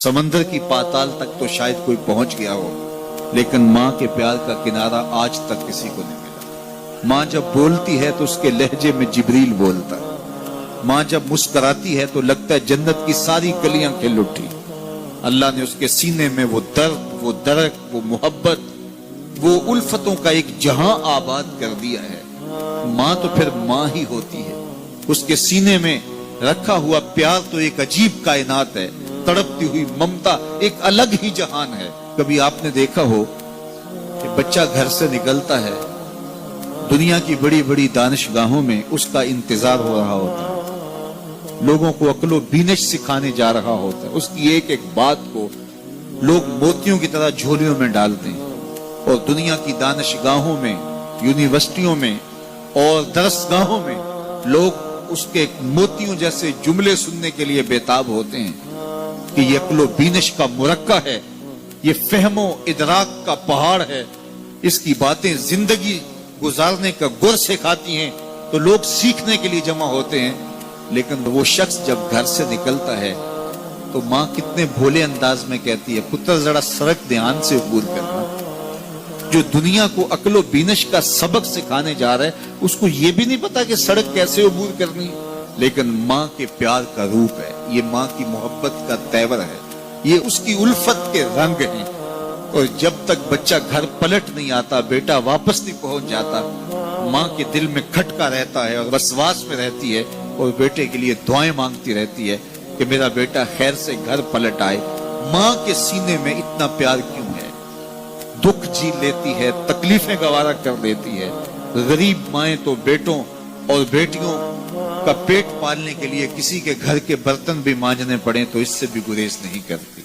समंदर की पाताल तक तो शायद कोई पहुंच गया हो, लेकिन माँ के प्यार का किनारा आज तक किसी को नहीं मिला। माँ जब बोलती है तो उसके लहजे में जिब्रील बोलता है। माँ जब मुस्कुराती है तो लगता है जन्नत की सारी कलियां खिल उठी। अल्लाह ने उसके सीने में वो दर्द, वो दरक, वो मोहब्बत, वो उल्फतों का एक जहां आबाद कर दिया है। माँ तो फिर माँ ही होती है। उसके सीने में रखा हुआ प्यार तो एक अजीब कायनात है। तड़पती हुई ममता एक अलग ही जहान है। कभी आपने देखा हो कि बच्चा घर से निकलता है, दुनिया की बड़ी बड़ी दानिशगाहों में उसका इंतजार हो रहा होता है, लोगों को अक्लो बीनश सिखाने जा रहा होता है, उसकी एक एक बात को लोग मोतियों की तरह झोलियों में डालते हैं। और दुनिया की दानिशगाहों में, यूनिवर्सिटियों में और दरसगाहों में लोग उसके मोतियों जैसे जुमले सुनने के लिए बेताब होते हैं कि ये अक्लो बीनश का मुरक्का है, ये फहमो इदराक का पहाड़ है, इसकी बातें जिंदगी गुजारने का गुर सिखाती हैं। तो लोग सीखने के लिए जमा होते हैं। लेकिन वो शख्स जब घर से निकलता है तो माँ कितने भोले अंदाज में कहती है, पुत्र जरा सड़क ध्यान से अबूर करना। जो दुनिया को अक्लो बीनश का सबक सिखाने जा रहा है, उसको ये भी नहीं पता कि सड़क कैसे अबूर करनी है। लेकिन माँ के प्यार का रूप है, ये माँ की मोहब्बत का तेवर है, ये उसकी उल्फत के रंग हैं। और जब तक बच्चा घर पलट नहीं आता, बेटा वापस नहीं पहुंच जाता, माँ के दिल में खटका रहता है और वसवास में रहती है और बेटे के लिए दुआएं मांगती रहती है कि मेरा बेटा खैर से घर पलट आए। माँ के सीने में इतना प्यार क्यों है? दुख जी लेती है, तकलीफें गवारा कर देती है। गरीब माएं तो बेटों और बेटियों का पेट पालने के लिए किसी के घर के बर्तन भी मांजने पड़े तो इससे भी गुरेज नहीं करती।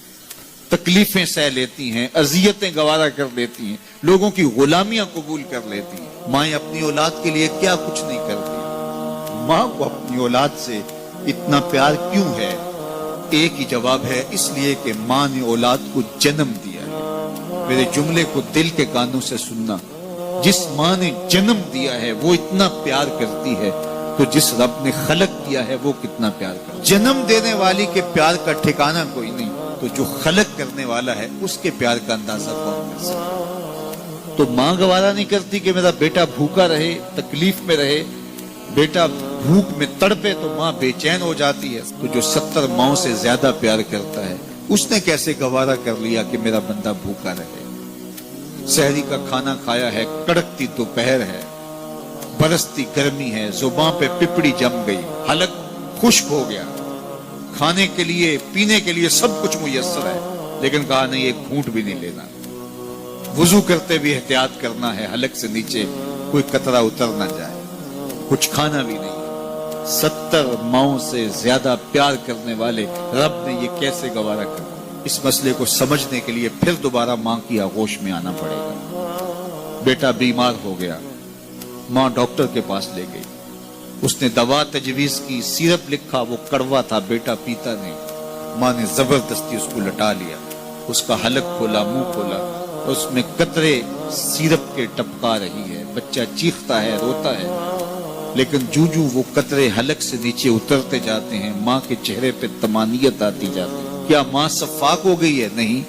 तकलीफें सह लेती हैं, अजियतें गवारा कर देती हैं, लोगों की गुलामियां कबूल कर लेती हैं। माएं अपनी औलाद के लिए क्या कुछ नहीं करती। माँ को अपनी औलाद से इतना प्यार क्यों है? एक ही जवाब है, इसलिए कि माँ ने औलाद को जन्म दिया है। मेरे जुमले को दिल के कानों से सुनना। जिस माँ ने जन्म दिया है वो इतना प्यार करती है, तो जिस रब ने खलक किया है वो कितना प्यार करता है। जन्म देने वाली के प्यार का ठिकाना कोई नहीं, तो जो खलक करने वाला है उसके प्यार का अंदाजा कौन कर सकता? तो माँ गवारा नहीं करती कि मेरा बेटा भूखा रहे, तकलीफ में रहे, बेटा भूख में तड़पे, तो माँ बेचैन हो जाती है। तो जो 70 माओं से ज्यादा प्यार करता है, उसने कैसे गवारा कर लिया कि मेरा बंदा भूखा रहे? सहरी का खाना खाया है, कड़कती दोपहर है, बरसती गर्मी है, जुबान पे पिपड़ी जम गई, हलक खुश्क हो गया, खाने के लिए पीने के लिए सब कुछ मुयस्सर है, लेकिन कहा नहीं एक घूंट भी नहीं लेना। वुजू करते भी एहतियात करना है, हलक से नीचे कोई कतरा उतर ना जाए, कुछ खाना भी नहीं। 70 माओं से ज्यादा प्यार करने वाले रब ने ये कैसे गवारा कर? इस मसले को समझने के लिए फिर दोबारा माँ की आगोश में आना पड़ेगा। बेटा बीमार हो गया, माँ डॉक्टर के पास ले गई, उसने दवा तजवीज की, सिरप लिखा, वो कड़वा था, बेटा पीता नहीं। माँ ने जबरदस्ती उसको लटा लिया, उसका हलक खोला, मुंह खोला, उसमें कतरे सिरप के टपका रही है। बच्चा चीखता है, रोता है, लेकिन जूजू वो कतरे हलक से नीचे उतरते जाते हैं, माँ के चेहरे पे तमानियत आती जाती है। क्या माँ सफाक हो गई है? नहीं।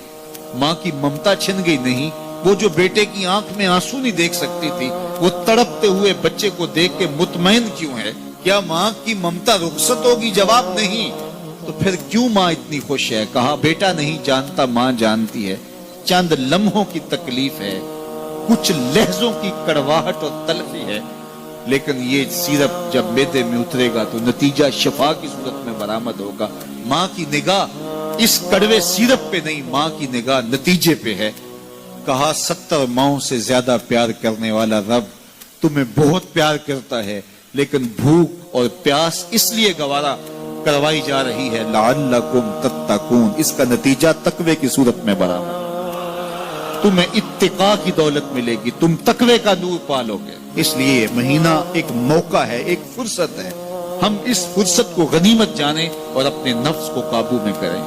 माँ की ममता छिन गई? नहीं। वो जो बेटे की आंख में आंसू नहीं देख सकती थी, वो तड़पते हुए बच्चे को देख के मुतमईन क्यों है? क्या माँ की ममता रुखसत होगी? जवाब नहीं। तो फिर क्यों माँ इतनी खुश है? कहा बेटा नहीं जानता, माँ जानती है। चंद लम्हों की तकलीफ है, कुछ लहजों की कड़वाहट और तलखी है, लेकिन ये सिरप जब मैदे में उतरेगा तो नतीजा शफा की सूरत में बरामद होगा। माँ की निगाह इस कड़वे सिरप पे नहीं, माँ की निगाह नतीजे पे है। कहा 70 माओं से ज्यादा प्यार करने वाला रब तुम्हें बहुत प्यार करता है, लेकिन भूख और प्यास इसलिए गवारा करवाई जा रही है, लअल्लकुम तत्तकून। इसका नतीजा तकवे की सूरत में बरामद। तुम्हें इत्तिका की दौलत मिलेगी, तुम तकवे का नूर पालोगे। इसलिए महीना एक मौका है, एक फुर्सत है। हम इस फुर्सत को गनीमत जाने और अपने नफ्स को काबू में करें।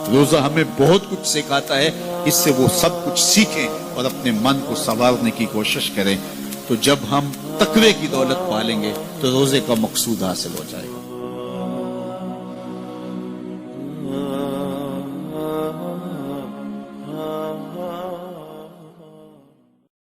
रोजा हमें बहुत कुछ सिखाता है, इससे वो सब कुछ सीखें और अपने मन को संवारने की कोशिश करें। तो जब हम तकवे की दौलत पालेंगे तो रोजे का मकसूद हासिल हो जाएगा।